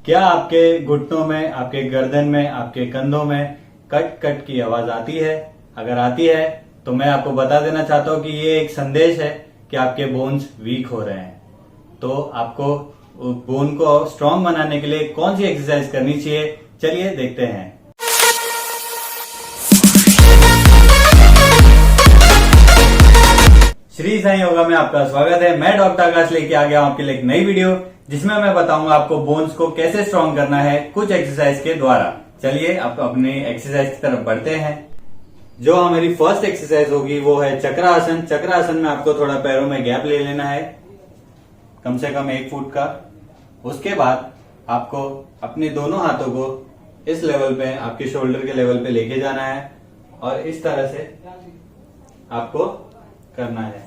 क्या आपके घुटनों में, आपके गर्दन में, आपके कंधों में कट कट की आवाज आती है? अगर आती है तो मैं आपको बता देना चाहता हूँ कि ये एक संदेश है कि आपके बोन्स वीक हो रहे हैं। तो आपको बोन को स्ट्रांग बनाने के लिए कौन सी एक्सरसाइज करनी चाहिए, चलिए देखते हैं। श्री साईं योगा में आपका स्वागत है। मैं डॉक्टर आकाश लेके आ गया हूं आपके लिए एक नई वीडियो, जिसमें मैं बताऊंगा आपको बोन्स को कैसे स्ट्रांग करना है कुछ एक्सरसाइज के द्वारा। चलिए आप अपनी एक्सरसाइज की तरफ बढ़ते हैं। जो हमारी फर्स्ट एक्सरसाइज होगी वो है चक्रासन। चक्रासन में आपको थोड़ा पैरों में गैप ले लेना है, कम से कम 1 फुट का। उसके बाद आपको अपने दोनों हाथों को इस लेवल पे, आपके शोल्डर के लेवल पे लेके जाना है और इस तरह से आपको करना है।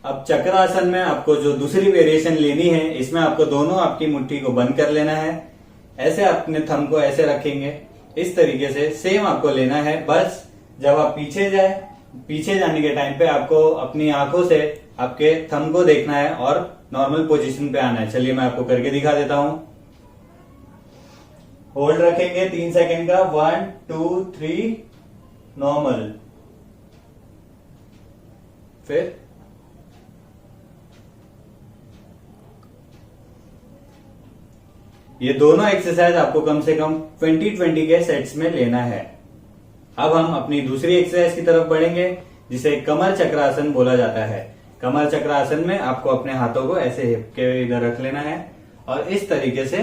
अब चक्रासन में आपको जो दूसरी वेरिएशन लेनी है, इसमें आपको दोनों आपकी मुट्ठी को बंद कर लेना है। ऐसे अपने थंब को ऐसे रखेंगे, इस तरीके से सेम आपको लेना है। बस जब आप पीछे जाने के टाइम पे आपको अपनी आंखों से आपके थंब को देखना है और नॉर्मल पोजीशन पे आना है। चलिए मैं आपको करके दिखा देता हूं। होल्ड रखेंगे 3 सेकेंड का, 1 2 3, नॉर्मल। फिर ये दोनों एक्सरसाइज आपको कम से कम 20-20 के सेट्स में लेना है। अब हम अपनी दूसरी एक्सरसाइज की तरफ बढ़ेंगे, जिसे कमर चक्रासन बोला जाता है। कमर चक्रासन में आपको अपने हाथों को ऐसे हिप के इधर रख लेना है और इस तरीके से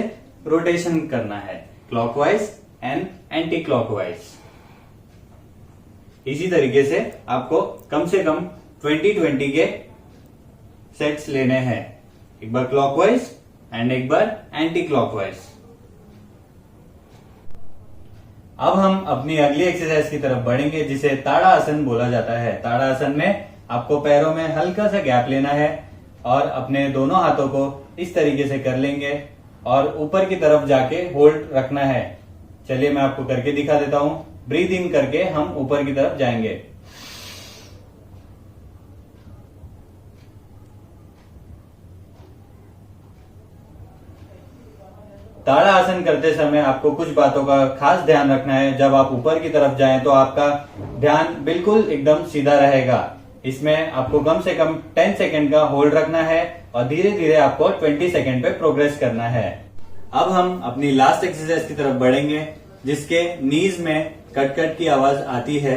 रोटेशन करना है, क्लॉकवाइज एंड एंटी क्लॉकवाइज। इसी तरीके से आपको कम से कम 20-20 के सेट्स लेने हैं, एक बार क्लॉकवाइज एंड एक बार एंटी क्लॉकवाइज। अब हम अपनी अगली एक्सरसाइज की तरफ बढ़ेंगे, जिसे ताड़ासन बोला जाता है। ताड़ासन में आपको पैरों में हल्का सा गैप लेना है और अपने दोनों हाथों को इस तरीके से कर लेंगे और ऊपर की तरफ जाके होल्ड रखना है। चलिए मैं आपको करके दिखा देता हूं। ब्रीथ इन करके हम ऊपर की तरफ जाएंगे। ताड़ा आसन करते समय आपको कुछ बातों का खास ध्यान रखना है। जब आप ऊपर की तरफ जाएं तो आपका ध्यान बिल्कुल एकदम सीधा रहेगा। इसमें आपको कम से कम 10 सेकेंड का होल्ड रखना है और धीरे धीरे आपको 20 सेकेंड पे प्रोग्रेस करना है। अब हम अपनी लास्ट एक्सरसाइज की तरफ बढ़ेंगे, जिसके नीज में कट कट की आवाज आती है,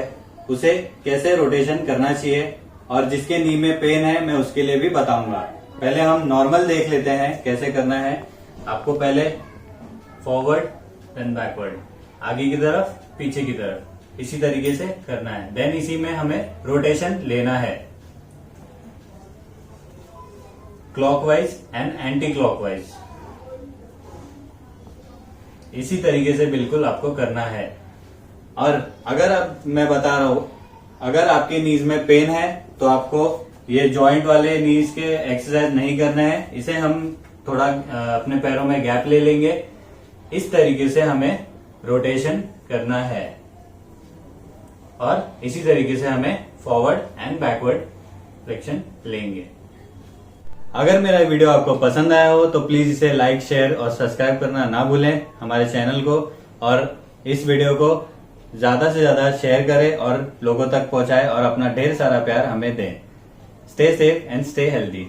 उसे कैसे रोटेशन करना चाहिए और जिसके नी में पेन है मैं उसके लिए भी बताऊंगा। पहले हम नॉर्मल देख लेते हैं कैसे करना है। आपको पहले फॉरवर्ड देन बैकवर्ड, आगे की तरफ पीछे की तरफ, इसी तरीके से करना है। देन इसी में हमें रोटेशन लेना है, क्लॉकवाइज एंड एंटी क्लॉकवाइज। इसी तरीके से बिल्कुल आपको करना है। और मैं बता रहा हूं, अगर आपके नीज में पेन है तो आपको ये जॉइंट वाले नीज के एक्सरसाइज नहीं करना है। इसे हम थोड़ा अपने पैरों में गैप ले लेंगे, इस तरीके से हमें रोटेशन करना है और इसी तरीके से हमें फॉरवर्ड एंड बैकवर्ड फ्लेक्शन लेंगे। अगर मेरा वीडियो आपको पसंद आया हो तो प्लीज इसे लाइक, शेयर और सब्सक्राइब करना ना भूलें हमारे चैनल को, और इस वीडियो को ज्यादा से ज्यादा शेयर करें और लोगों तक पहुंचाएं और अपना ढेर सारा प्यार हमें दें। Stay safe and stay healthy.